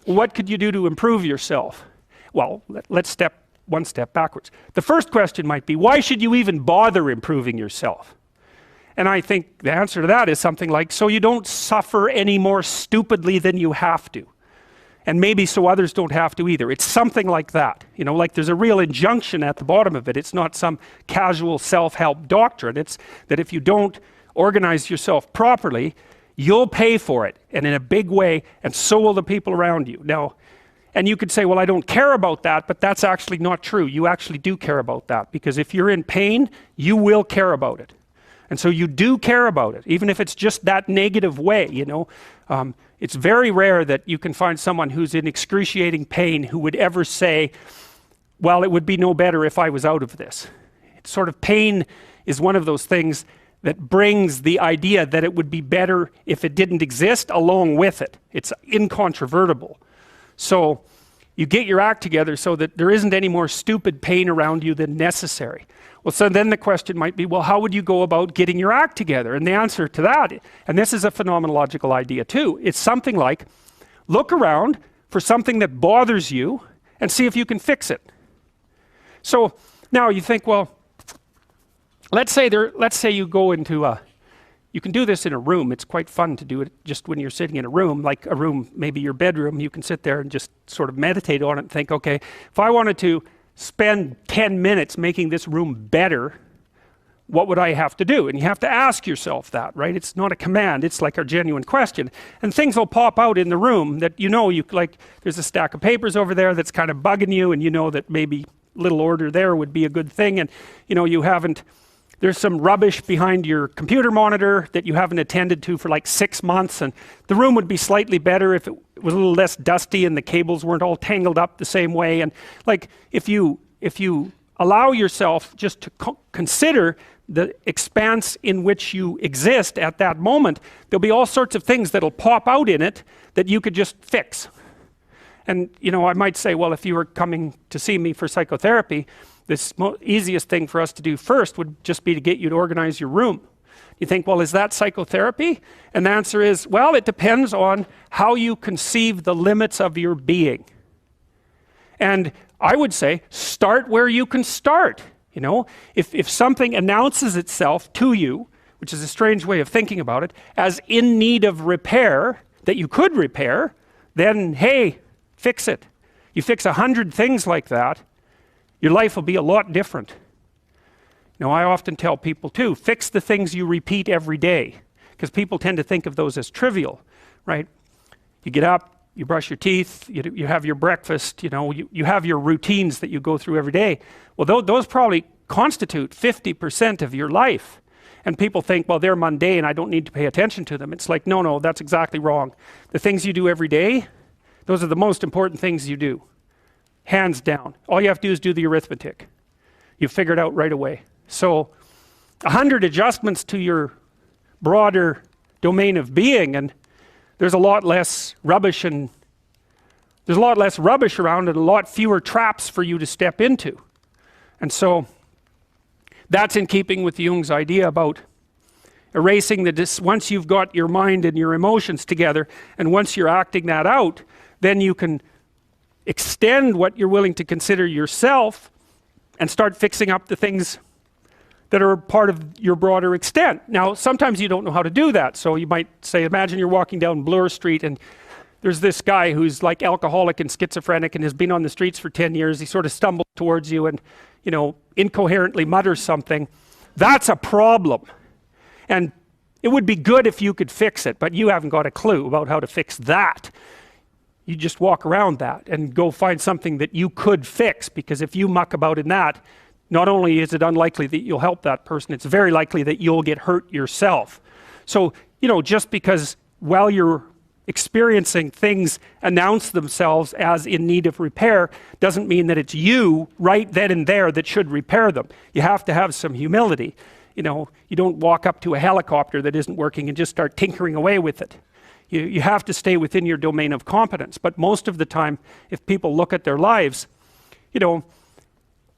what could you do to improve yourself? Well, let's step one step backwards. The first question might be, why should you even bother improving yourself? And I think the answer to that is something like, so you don't suffer any more stupidly than you have to. And maybe so others don't have to either. It's something like that. You know, like there's a real injunction at the bottom of it. It's not some casual self-help doctrine. It's that if you don't organize yourself properly, you'll pay for it, and in a big way, and so will the people around you. Now, and you could say, well, I don't care about that, but that's actually not true. You actually do care about that, because if you're in pain, you will care about it. And so you do care about it, even if it's just that negative way, you know. It's very rare that you can find someone who's in excruciating pain who would ever say, well, it would be no better if I was out of this. It's sort of pain is one of those things that brings the idea that it would be better if it didn't exist along with it. It's incontrovertible. So you get your act together so that there isn't any more stupid pain around you than necessary. Well, so then the question might be, well, how would you go about getting your act together? And the answer to that, and this is a phenomenological idea too, it's something like, look around for something that bothers you and see if you can fix it. So now you think, well, let's say you go into you can do this in a room. It's quite fun to do it just when you're sitting in a room, like a room, maybe your bedroom. You can sit there and just sort of meditate on it and think, okay, if I wanted to spend 10 minutes making this room better, what would I have to do? And you have to ask yourself that, right? It's not a command, it's like a genuine question. And things will pop out in the room that you know, like there's a stack of papers over there that's kind of bugging you, and you know that maybe little order there would be a good thing, and you know there's some rubbish behind your computer monitor that you haven't attended to for like 6 months, and the room would be slightly better if it was a little less dusty and the cables weren't all tangled up the same way. And like if you allow yourself just to consider the expanse in which you exist at that moment, there'll be all sorts of things that'll pop out in it that you could just fix. And you know, I might say, well, if you were coming to see me for psychotherapy, the easiest thing for us to do first would just be to get you to organize your room. You think, well, is that psychotherapy? And the answer is, well, it depends on how you conceive the limits of your being. And I would say, start where you can start. You know, if something announces itself to you, which is a strange way of thinking about it, as in need of repair, that you could repair, then hey, fix it. You fix 100 things like that, your life will be a lot different. Now, I often tell people too, fix the things you repeat every day, because people tend to think of those as trivial, right? You get up, you brush your teeth, you have your breakfast, you know, you have your routines that you go through every day. Well, those probably constitute 50% of your life. And people think, well, they're mundane, I don't need to pay attention to them. It's like, no, that's exactly wrong. The things you do every day, those are the most important things you do. Hands down. All you have to do is do the arithmetic. You figure it out right away. So 100 adjustments to your broader domain of being, and there's a lot less rubbish around and a lot fewer traps for you to step into. And so that's in keeping with Jung's idea about erasing once you've got your mind and your emotions together, and once you're acting that out, then you can extend what you're willing to consider yourself and start fixing up the things that are part of your broader extent. Now, sometimes you don't know how to do that. So you might say, imagine you're walking down Bloor Street and there's this guy who's like alcoholic and schizophrenic and has been on the streets for 10 years. He sort of stumbles towards you and, you know, incoherently mutters something. That's a problem. And it would be good if you could fix it, but you haven't got a clue about how to fix that. You just walk around that and go find something that you could fix, because if you muck about in that, not only is it unlikely that you'll help that person, it's very likely that you'll get hurt yourself. So, you know, just because while you're experiencing things announce themselves as in need of repair doesn't mean that it's you right then and there that should repair them. You have to have some humility. You know, you don't walk up to a helicopter that isn't working and just start tinkering away with it. You have to stay within your domain of competence. But most of the time, if people look at their lives, you know,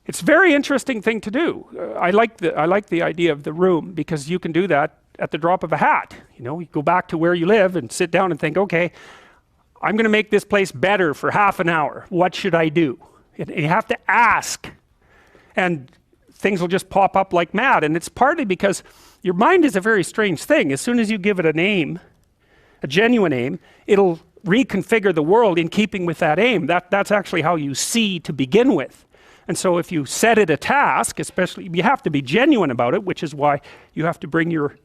it's a very interesting thing to do. I like the idea of the room, because you can do that at the drop of a hat. You know, you go back to where you live and sit down and think, okay, I'm going to make this place better for half an hour. What should I do? And you have to ask. And things will just pop up like mad. And it's partly because your mind is a very strange thing. As soon as you give it a name, a genuine aim, it'll reconfigure the world in keeping with that aim. That's actually how you see to begin with. And so if you set it a task, especially, you have to be genuine about it, which is why you have to bring your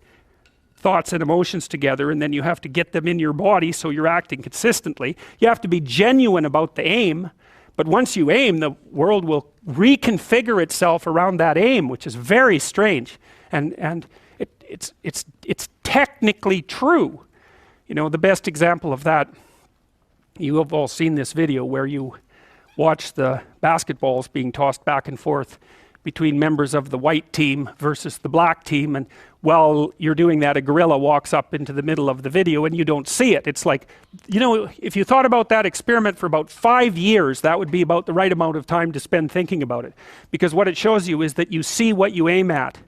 thoughts and emotions together, and then you have to get them in your body so you're acting consistently. You have to be genuine about the aim, but once you aim, the world will reconfigure itself around that aim, which is very strange. And it's technically true. You know, the best example of that, you have all seen this video where you watch the basketballs being tossed back and forth between members of the white team versus the black team, and while you're doing that, a gorilla walks up into the middle of the video and you don't see it. It's like, you know, if you thought about that experiment for about 5 years, that would be about the right amount of time to spend thinking about it. Because what it shows you is that you see what you aim at.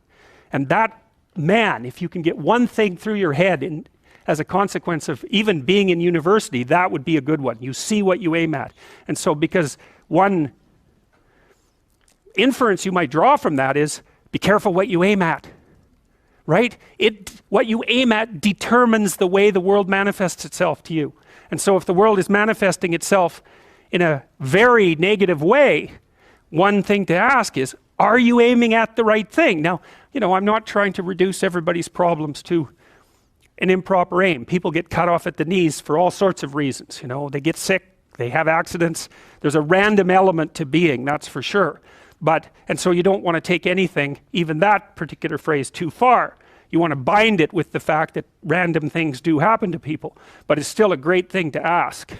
And that, man, if you can get one thing through your head as a consequence of even being in university, that would be a good one. You see what you aim at. And so because one inference you might draw from that is, be careful what you aim at, right? What you aim at determines the way the world manifests itself to you. And so if the world is manifesting itself in a very negative way, one thing to ask is, are you aiming at the right thing? Now, you know, I'm not trying to reduce everybody's problems to an improper aim. People get cut off at the knees for all sorts of reasons. You know, they get sick, they have accidents. There's a random element to being, that's for sure. And so you don't want to take anything, even that particular phrase, too far. You want to bind it with the fact that random things do happen to people. But it's still a great thing to ask.